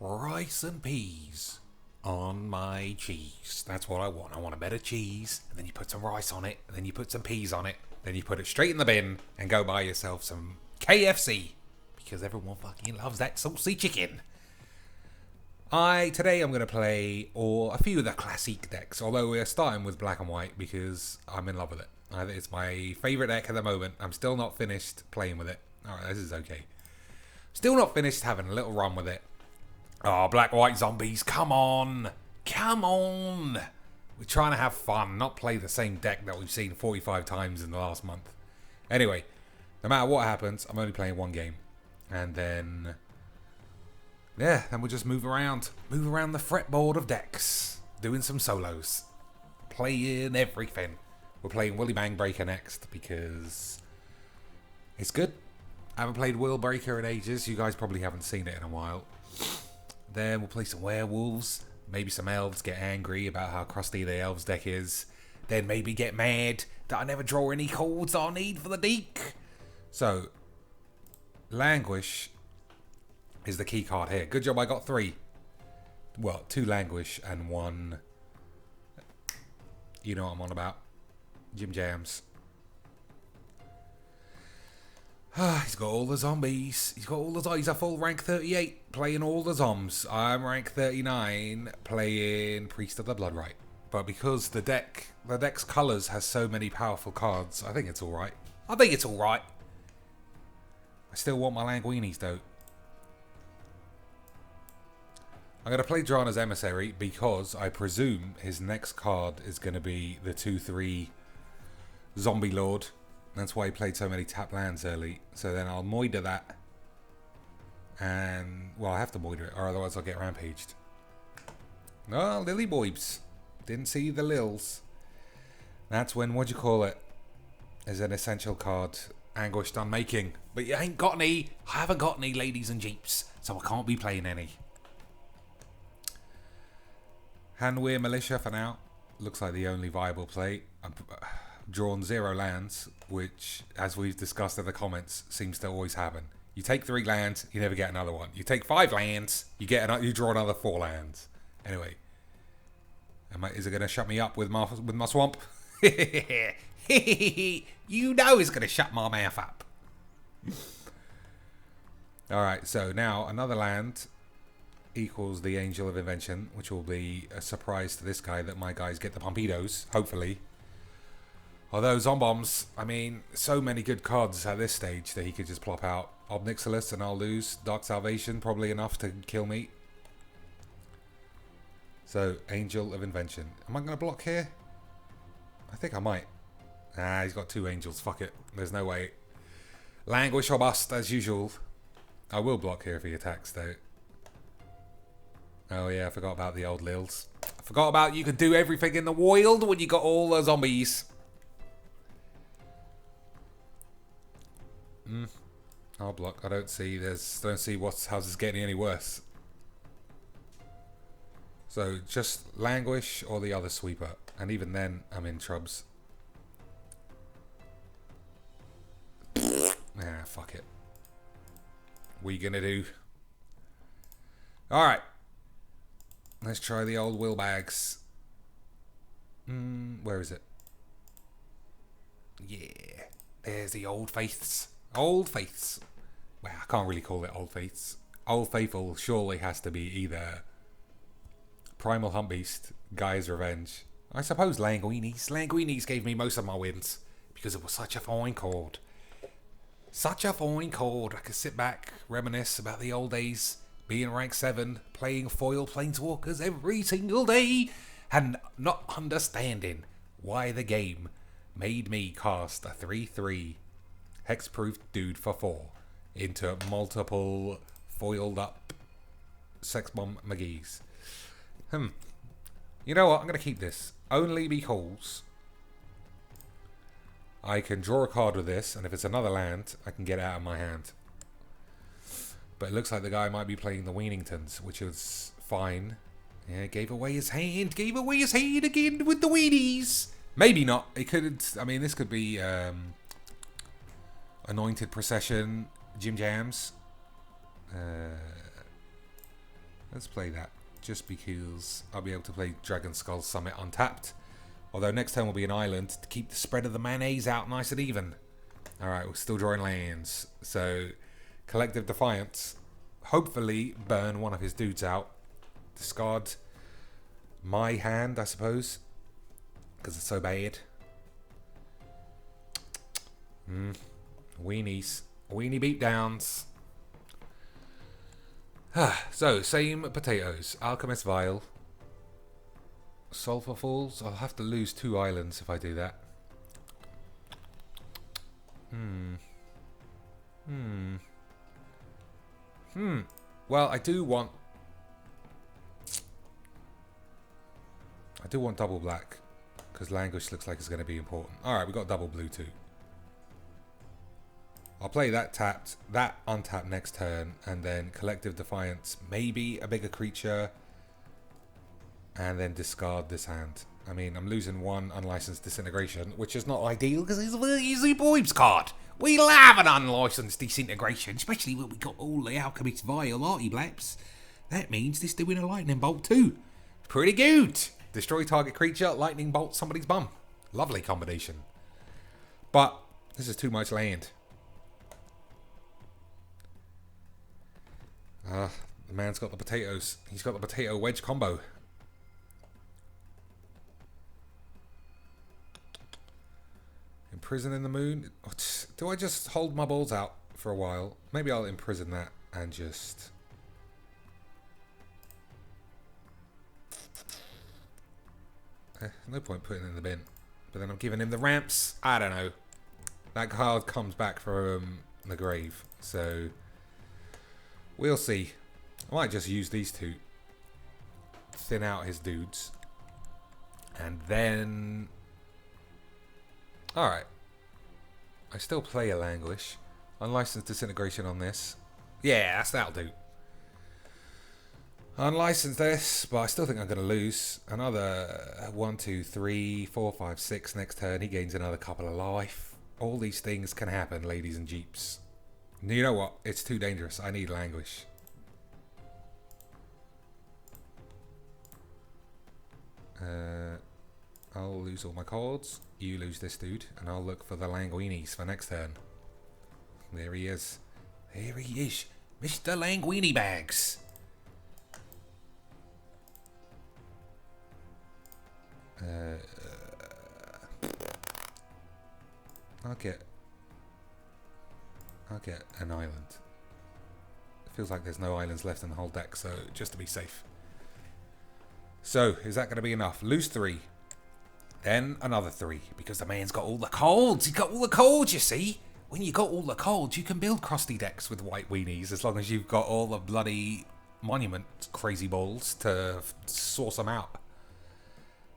rice and peas on my cheese. That's what I want. I want a bit of cheese, and then you put some rice on it, and then you put some peas on it, then you put it straight in the bin and go buy yourself some KFC because everyone fucking loves that saucy chicken. Today I'm going to play a few of the classic decks, although we're starting with black and white because I'm in love with it. I think it's my favourite deck at the moment. I'm still not finished playing with it. Alright, this is okay. Still not finished having a little run with it. Oh, black, white zombies, come on! Come on! We're trying to have fun, not play the same deck that we've seen 45 times in the last month. Anyway, no matter what happens, I'm only playing one game. And then... yeah, then we'll just move around the fretboard of decks, doing some solos, playing everything. We're playing Willy Bang Breaker next because it's good. I haven't played Will Breaker in ages. You guys probably haven't seen it in a while. Then we'll play some werewolves, maybe some elves, get angry about how crusty the elves deck is. Then maybe get mad that I never draw any cards I need for the deck. So, Languish is the key card here. Good job I got 3. Well, 2 Languish and 1... you know what I'm on about. Jim Jams. He's got all the zombies. He's a full rank 38, playing all the zombs. I'm rank 39, playing Priest of the Bloodright. But because the deck's colours has so many powerful cards, I think it's alright. I still want my Languinis though. I'm going to play Drana's Emissary because I presume his next card is going to be the 2/3 Zombie Lord. That's why he played so many tap lands early. So then I'll moider that. And, well, I have to moider it, or otherwise I'll get rampaged. Oh, Lily Boybs. Didn't see the Lils. That's when, what do you call it? Is an essential card. Anguished Unmaking. But you ain't got any. I haven't got any ladies and jeeps. So I can't be playing any. Handweir Militia for now. Looks like the only viable play. I've drawn 0 lands, which, as we've discussed in the comments, seems to always happen. You take 3 lands, you never get another one. You take 5 lands, you draw another 4 lands. Anyway, is it going to shut me up with my swamp? You know it's going to shut my mouth up. Alright, so now another land equals the Angel of Invention, which will be a surprise to this guy that my guys get the Pompidos, hopefully. Although Zombombs, I mean, so many good cards at this stage that he could just plop out. Obnixilis and I'll lose. Dark Salvation, probably enough to kill me. So, Angel of Invention. Am I going to block here? I think I might. Ah, he's got 2 angels. Fuck it. There's no way. Languish or bust, as usual. I will block here if he attacks, though. Oh yeah, I forgot about the old Lils. I forgot about you could do everything in the wild when you got all the zombies. I'll block. I don't see how's this getting any worse. So just Languish or the other sweeper. And even then I'm in trubs. Ah, fuck it. What are you gonna do? Alright. Let's try the old Will Bags. Where is it? Yeah. There's the Old Faiths. Old Faiths. Well, I can't really call it Old Faiths. Old Faithful surely has to be either Primal Huntbeast, Gaia's Revenge. I suppose Languinis. Languinis gave me most of my wins because it was such a fine card. Such a fine card. I could sit back, reminisce about the old days, being rank 7, playing foil planeswalkers every single day, and not understanding why the game made me cast a 3/3 hexproof dude for 4 into multiple foiled up sex bomb McGee's. You know what? I'm going to keep this. Only because I can draw a card with this, and if it's another land, I can get it out of my hand. But it looks like the guy might be playing the Weeningtons, which is fine. Yeah, gave away his hand. Gave away his hand again with the weenies. Maybe not. It could. I mean, this could be Anointed Procession, Jim Jams. Let's play that. Just because I'll be able to play Dragon Skull Summit untapped. Although next turn will be an island to keep the spread of the mayonnaise out nice and even. Alright, we're still drawing lands. So, Collective Defiance. Hopefully burn one of his dudes out. Discard my hand, I suppose. Because it's so bad. Weenies. Weenie beatdowns. So, same potatoes. Alchemist Vial. Sulphur Falls. I'll have to lose 2 islands if I do that. Well, I do want double black. Because Languish looks like it's going to be important. Alright, we got double blue too. I'll play that tapped, that untapped next turn, and then Collective Defiance, maybe a bigger creature, and then discard this hand. I mean, I'm losing 1 Unlicensed Disintegration, which is not ideal because it's a very easy boybs card. We love an Unlicensed Disintegration, especially when we got all the Alchemist Vial arty blaps. That means this doing a Lightning Bolt too. Pretty good. Destroy target creature, Lightning Bolt somebody's bum. Lovely combination. But this is too much land. The man's got the potatoes. He's got the potato wedge combo. Imprison in the Moon. Do I just hold my balls out for a while? Maybe I'll imprison that and just... no point putting it in the bin. But then I'm giving him the ramps. I don't know. That card comes back from the grave. So... we'll see. I might just use these two. Thin out his dudes. And then... alright. I still play a Languish. Unlicensed Disintegration on this. Yeah, that'll do. Unlicensed this, but I still think I'm going to lose. Another 1, 2, 3, 4, 5, 6 next turn. He gains another couple of life. All these things can happen, ladies and jeeps. You know what? It's too dangerous. I need Languish. I'll lose all my cards. You lose this dude. And I'll look for the Languinies for next turn. There he is. There he is. Mr. Languini Bags. I'll get an island. It feels like there's no islands left in the whole deck, so just to be safe. So, is that going to be enough? Lose 3. Then another 3, because the man's got all the colds. He's got all the colds, you see. When you got all the colds, you can build crusty decks with white weenies, as long as you've got all the bloody monument crazy balls to source them out.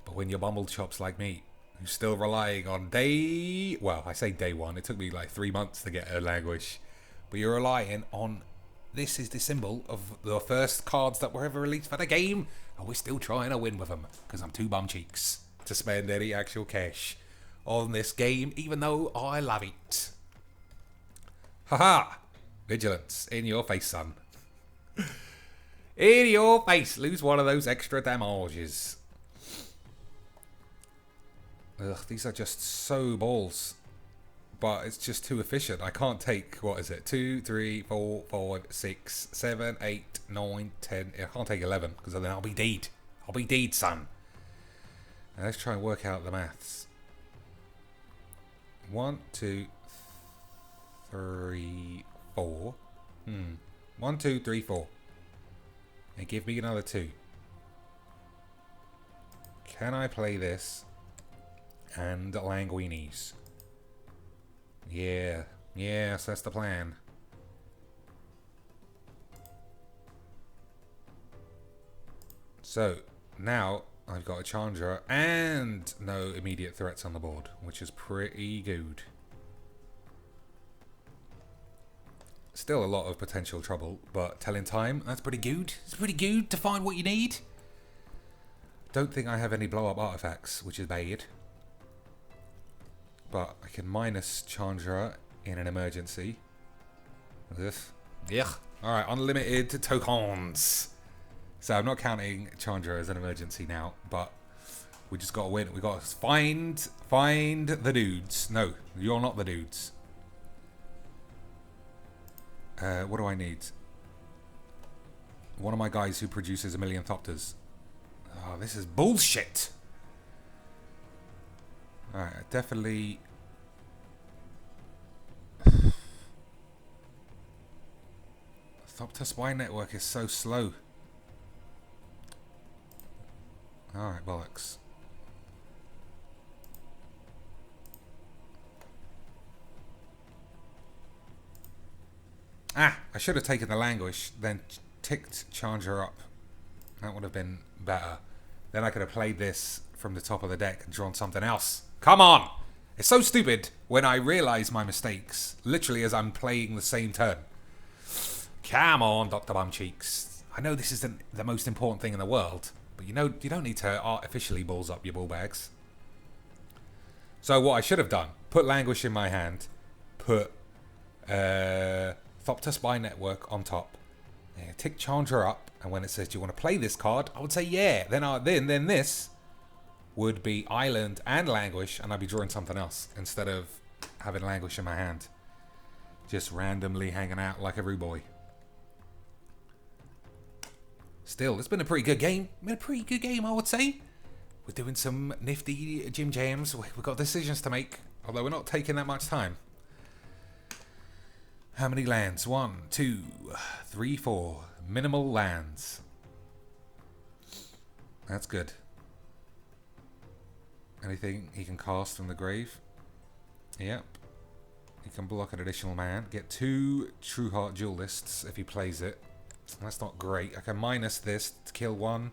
But when you're bumbled chops like me, who's still relying on day... well, I say day 1. It took me like 3 months to get a Languish. But you're relying on... this is the symbol of the first cards that were ever released for the game. And we're still trying to win with them. Because I'm too bum cheeks to spend any actual cash on this game. Even though I love it. Haha! Vigilance. In your face, son. In your face. Lose one of those extra damages. Ugh, these are just so balls. But it's just too efficient. I can't take, what is it, 2, 3, 4, 5, 6, 7, 8, 9, 10. I can't take 11, because then I'll be dead. I'll be dead, son. Now let's try and work out the maths. 1, 2, 3, 4. 1, 2, 3, 4. And give me another 2. Can I play this? And Languinies. Yeah. Yes, that's the plan. So, now I've got a Chandra and no immediate threats on the board, which is pretty good. Still a lot of potential trouble, but telling time, that's pretty good. It's pretty good to find what you need. Don't think I have any blow-up artifacts, which is bad. But I can minus Chandra in an emergency. This. Yeah. Alright, unlimited tokens. So I'm not counting Chandra as an emergency now, but we just got to win. We got to find the dudes. No, you're not the dudes. What do I need? One of my guys who produces 1,000,000 Thopters. Oh, this is bullshit. Alright, definitely. Thopter spy network is so slow. Alright, bollocks. Ah, I should have taken the languish, then ticked Chandra up. That would have been better. Then I could have played this from the top of the deck and drawn something else. Come on! It's so stupid when I realise my mistakes, literally as I'm playing the same turn. Come on, Dr. Bumcheeks. I know this isn't the most important thing in the world, but you know you don't need to artificially balls up your ball bags. So what I should have done, put languish in my hand, put Thopter Spy Network on top, tick Chandra up, and when it says, do you want to play this card? I would say, yeah. Then this would be Island and Languish, and I'd be drawing something else instead of having Languish in my hand. Just randomly hanging out like a rude boy. Still, it's been a pretty good game. I would say. We're doing some nifty gym jams. We've got decisions to make, although we're not taking that much time. How many lands? 1, 2, 3, 4. Minimal lands. That's good. Anything he can cast from the grave? Yep. He can block an additional man. Get 2 True Heart Duelists if he plays it. That's not great. I can minus this to kill 1.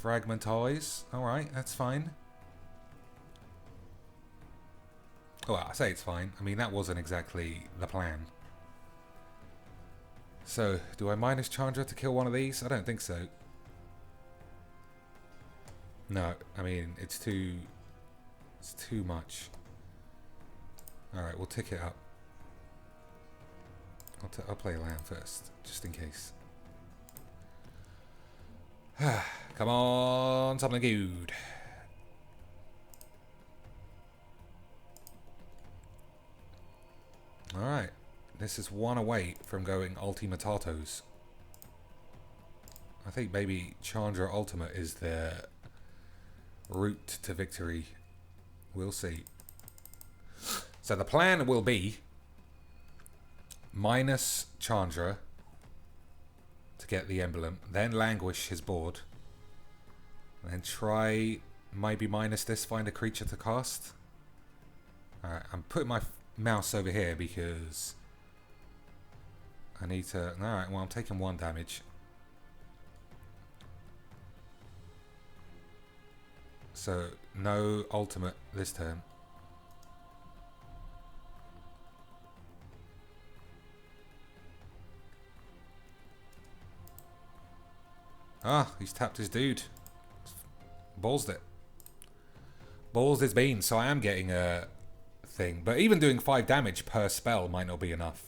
Fragmentize. Alright, that's fine. Oh, I say it's fine. I mean, that wasn't exactly the plan. So, do I minus Chandra to kill one of these? I don't think so. No, I mean, it's too much. Alright, we'll tick it up. I'll play a land first, just in case. Come on, something good. Alright, this is 1 away from going Ultimatatos. I think maybe Chandra Ultimate is the route to victory. We'll see. So the plan will be minus Chandra to get the emblem, then Languish his board, and then try maybe minus this, find a creature to cast. Alright, I'm putting my mouse over here because I need to. Alright, well, I'm taking 1 damage. So, no ultimate this turn. Ah, he's tapped his dude. Ballsed it. Balls his beans, so I am getting a thing. But even doing 5 damage per spell might not be enough.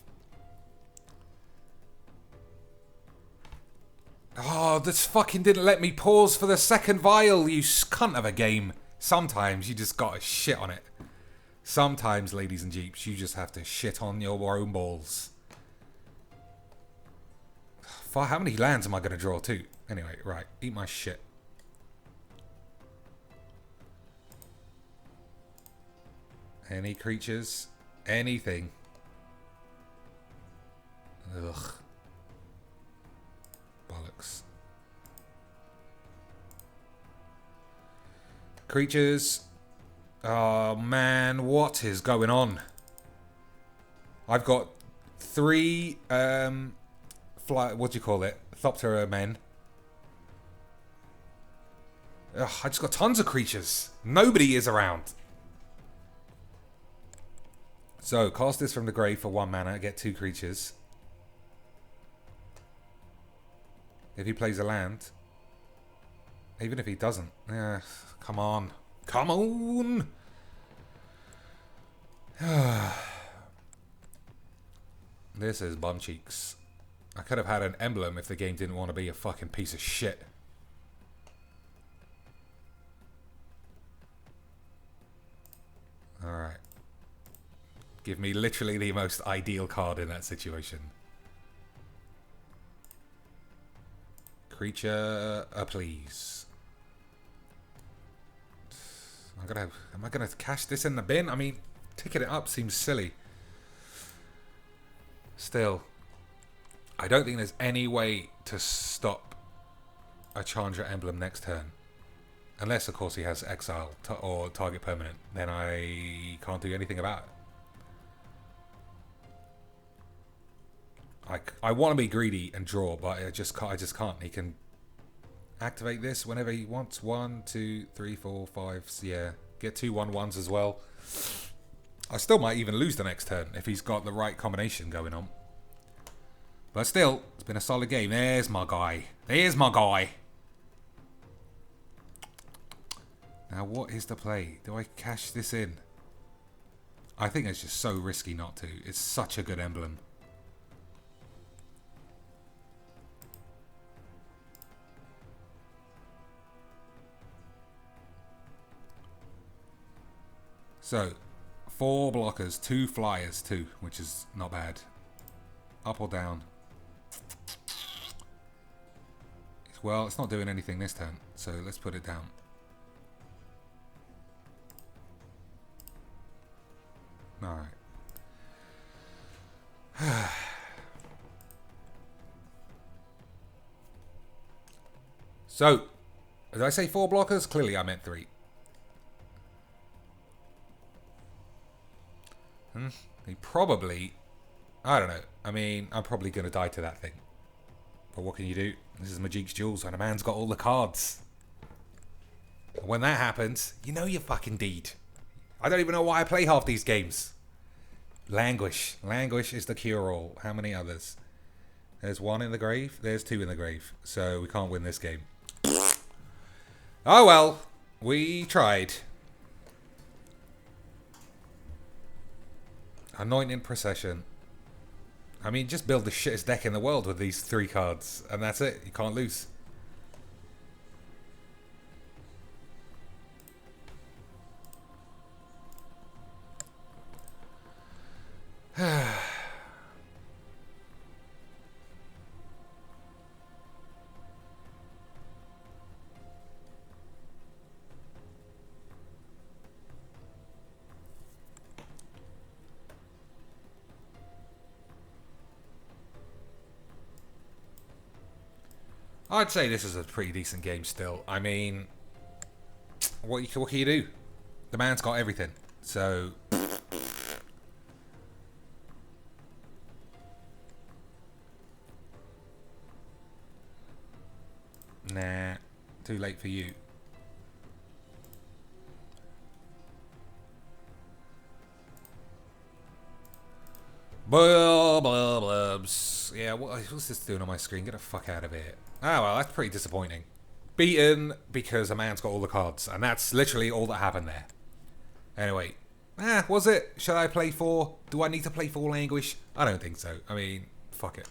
Oh, this fucking didn't let me pause for the second vial, you cunt of a game. Sometimes you just gotta shit on it. Sometimes, ladies and jeeps, you just have to shit on your own balls. How many lands am I gonna draw too? Anyway, right, eat my shit. Any creatures? Anything. Ugh. Bollocks. Creatures. Oh man, what is going on? I've got 3 what do you call it? Thoptera men. Ugh, I just got tons of creatures. Nobody is around. So, cast this from the grave for 1 mana, get 2 creatures. If he plays a land. Even if he doesn't. Come on. Come on! This is bum cheeks. I could have had an emblem if the game didn't want to be a fucking piece of shit. Alright. Give me literally the most ideal card in that situation. Creature, please. Am I gonna cash this in the bin? I mean, ticking it up seems silly. Still, I don't think there's any way to stop a Chandra emblem next turn. Unless, of course, he has exile or target permanent. Then I can't do anything about it. I want to be greedy and draw, but I just can't. He can activate this whenever he wants. 1, 2, 3, 4, 5. Yeah, get 2 1/1s as well. I still might even lose the next turn if he's got the right combination going on. But still, it's been a solid game. There's my guy. There's my guy. Now, what is the play? Do I cash this in? I think it's just so risky not to. It's such a good emblem. So, 4 blockers, 2 flyers too, which is not bad. Up or down? Well, it's not doing anything this turn, so let's put it down. Alright. So, did I say 4 blockers? Clearly I meant 3. He probably... I don't know. I mean, I'm probably going to die to that thing. But what can you do? This is Magic's Duels when a man's got all the cards. And when that happens, you know you're fucking deed. I don't even know why I play half these games. Languish. Languish is the cure-all. How many others? There's 1 in the grave. There's 2 in the grave. So we can't win this game. Oh well. We tried. Anointing Procession. I mean, just build the shittest deck in the world with these 3 cards. And that's it. You can't lose. I'd say this is a pretty decent game still. I mean, what can you do? The man's got everything. So... Nah, too late for you. Blah, blah, blubs. Yeah, what's this doing on my screen? Get the fuck out of here. Oh, well, that's pretty disappointing. Beaten because a man's got all the cards. And that's literally all that happened there. Anyway. Was it? Should I play 4? Do I need to play 4 Languish? I don't think so. I mean, fuck it.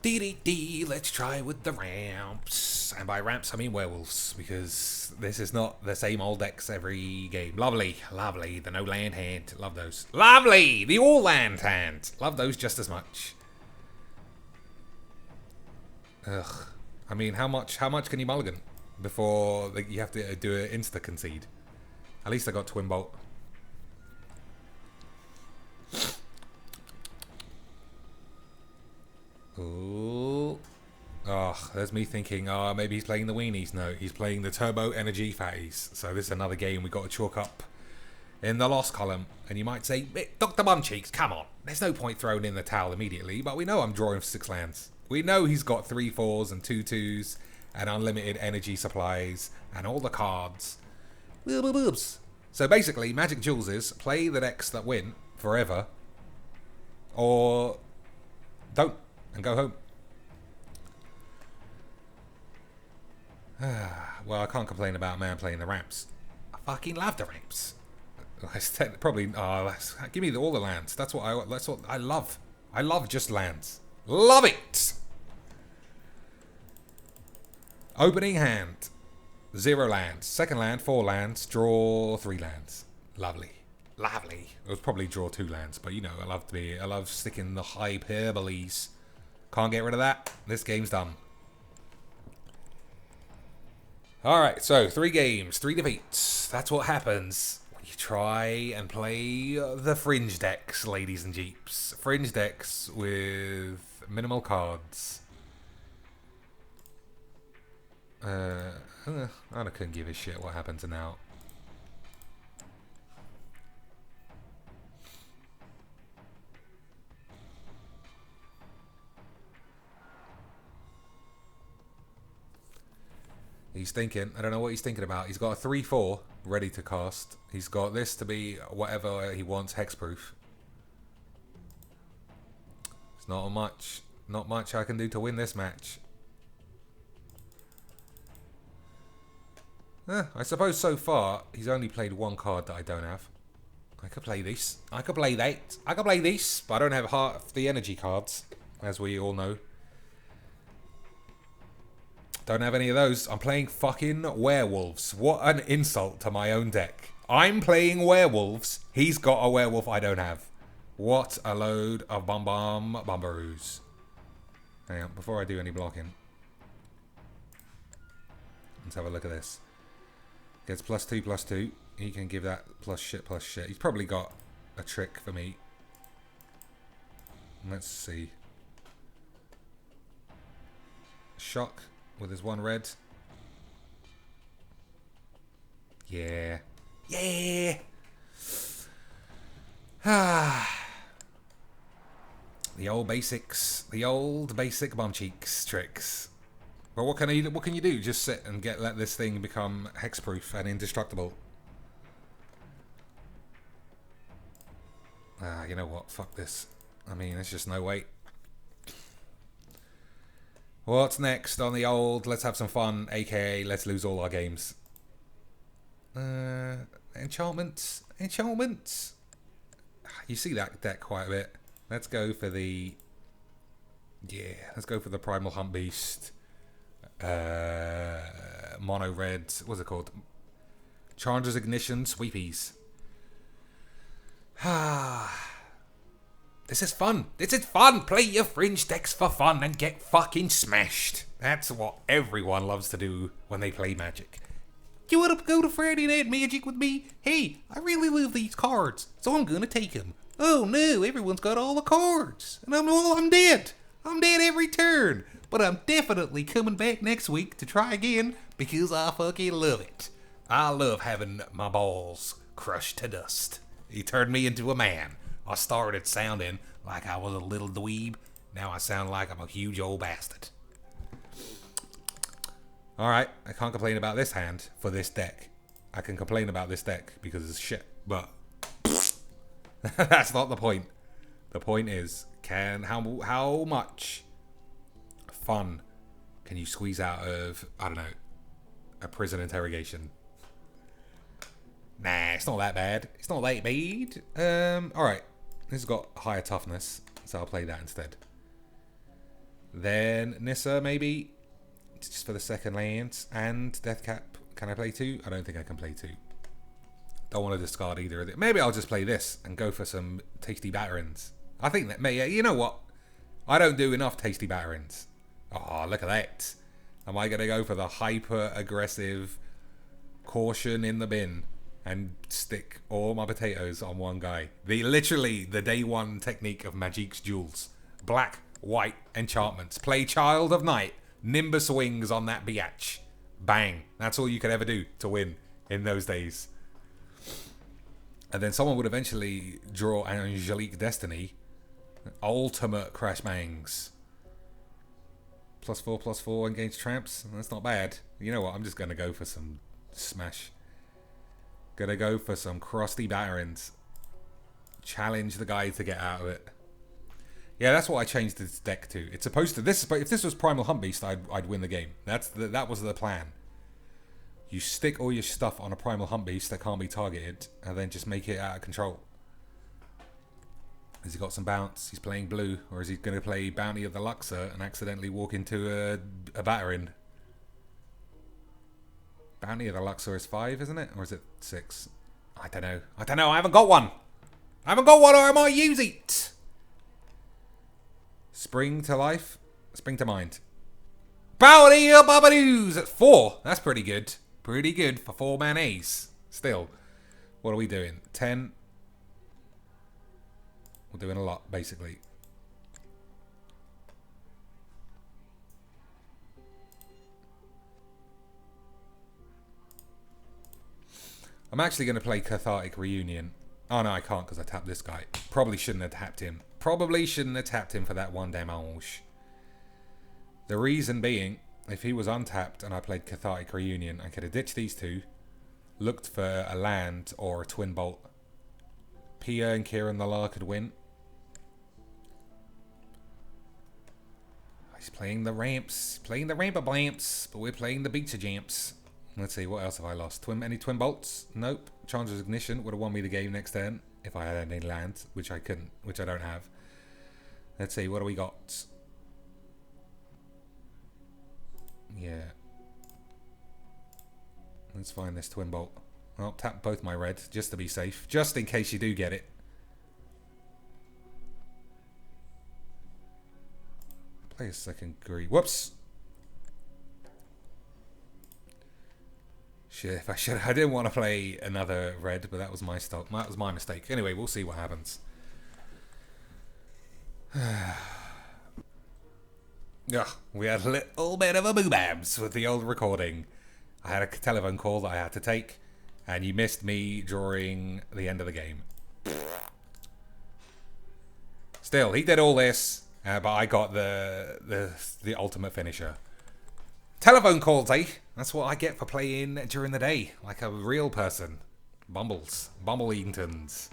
Dee, let's try with the ramps. And by ramps, I mean werewolves. Because this is not the same old decks every game. Lovely, lovely. The no land hand. Love those. Lovely! The all land hand. Love those just as much. Ugh. I mean, how much can you mulligan before you have to do an insta concede? At least I got Twin Bolt. Ooh. Oh, there's me thinking, maybe he's playing the weenies. No, he's playing the Turbo Energy Fatties. So this is another game we got to chalk up in the loss column. And you might say, Dr. Bumcheeks, come on. There's no point throwing in the towel immediately, but we know I'm drawing 6 lands. We know he's got 3 4s and 2 2s and unlimited energy supplies and all the cards. So basically, Magic Duels is play the decks that win forever or don't and go home. Well, I can't complain about a man playing the ramps. I fucking love the ramps. Probably, give me all the lands. That's what I love. I love just lands. Love it. Opening hand. 0 lands. Second land, 4 lands. Draw 3 lands. Lovely. Lovely. It was probably draw 2 lands, but you know, I love sticking the hyperboles. Can't get rid of that. This game's done. Alright, so 3 games, 3 defeats. That's what happens when you try and play the fringe decks, ladies and jeeps. Fringe decks with minimal cards. I couldn't give a shit what happens now. He's thinking. I don't know what he's thinking about. He's got a 3/4 ready to cast. He's got this to be whatever he wants, hexproof. It's not much I can do to win this match. I suppose so far he's only played 1 card that I don't have. I could play this. I could play that. I could play this, but I don't have half the energy cards, as we all know. Don't have any of those. I'm playing fucking werewolves. What an insult to my own deck. I'm playing werewolves. He's got a werewolf I don't have. What a load of bumbaroos. Hang on, before I do any blocking. Let's have a look at this. Gets +2/+2. He can give that +shit/+shit. He's probably got a trick for me. Let's see. Shock with his 1 red. Yeah. Yeah. The old basics. The old basic bum cheeks tricks. But what can you do? Just sit and let this thing become hexproof and indestructible. You know what? Fuck this. I mean, there's just no way. What's next on the old let's have some fun, aka let's lose all our games? Enchantments? Enchantments? You see that deck quite a bit. Let's go for the... Yeah, let's go for the Primal Hunt Beast. Mono red. What's it called? Chandra's Ignition Sweepies. This is fun. This is fun. Play your fringe decks for fun and get fucking smashed. That's what everyone loves to do when they play Magic. You want to go to Friday Night Magic with me? Hey, I really love these cards, so I'm gonna take them. Oh no, everyone's got all the cards, and I'm dead. I'm dead every turn. But I'm definitely coming back next week to try again because I fucking love it. I love having my balls crushed to dust. He turned me into a man. I started sounding like I was a little dweeb. Now I sound like I'm a huge old bastard. Alright, I can't complain about this hand for this deck. I can complain about this deck because it's shit, but that's not the point. The point is, how much fun can you squeeze out of, I don't know, a prison interrogation? Nah, it's not that bad. It's not that bad. Alright. This has got higher toughness, so I'll play that instead. Then Nissa, maybe. Just for the second land. And Deathcap. Can I play 2? I don't think I can play 2. Don't want to discard either of it. Maybe I'll just play this and go for some tasty batterings. I think that may... You know what? I don't do enough tasty batterings. Oh, look at that. Am I going to go for the hyper-aggressive caution in the bin and stick all my potatoes on one guy? Literally the day 1 technique of Magic's Duels. Black, white enchantments. Play Child of Night. Nimbus Wings on that biatch. Bang. That's all you could ever do to win in those days. And then someone would eventually draw Angelique Destiny. Ultimate Crash Bangs. +4/+4 engage tramps. That's not bad. You know what? I'm just going to go for some smash. Gonna go for some crusty batterings. Challenge the guy to get out of it. Yeah, that's what I changed this deck to. It's supposed to... If this was Primal Hunt Beast, I'd win the game. That was the plan. You stick all your stuff on a Primal Hunt Beast that can't be targeted, and then just make it out of control. Has he got some bounce? He's playing blue. Or is he going to play Bounty of the Luxor and accidentally walk into a battering? Bounty of the Luxor is 5, isn't it? Or is it 6? I don't know. I don't know. I haven't got one. I haven't got one, or I might use it. Spring to life. Spring to mind. Bounty of Babadoos at 4. That's pretty good. Pretty good for 4-man ace. Still. What are we doing? 10. We're doing a lot, basically. I'm actually going to play Cathartic Reunion. Oh no, I can't because I tapped this guy. Probably shouldn't have tapped him. Probably shouldn't have tapped him for that 1 damage. The reason being, if he was untapped and I played Cathartic Reunion, I could have ditched these 2, looked for a land or a twin bolt. Pia and Kieran the La could win. He's playing the ramps. Playing the ramper blamps, but we're playing the beacher jamps. Let's see, what else have I lost? Any twin bolts? Nope. Chandra's Ignition would have won me the game next turn if I had any land, which I couldn't, which I don't have. Let's see, what do we got? Yeah. Let's find this twin bolt. I'll tap both my red, just to be safe. Just in case you do get it. Play a second green. Whoops! Shit, if I should, I didn't want to play another red, but that was my stop. That was my mistake. Anyway, we'll see what happens. Yeah, we had a little bit of a boobabs with the old recording. I had a telephone call that I had to take, and you missed me during the end of the game. Still, he did all this, but I got the ultimate finisher. Telephone calls, eh? That's what I get for playing during the day, like a real person. Bumbles. Bumble Eatons.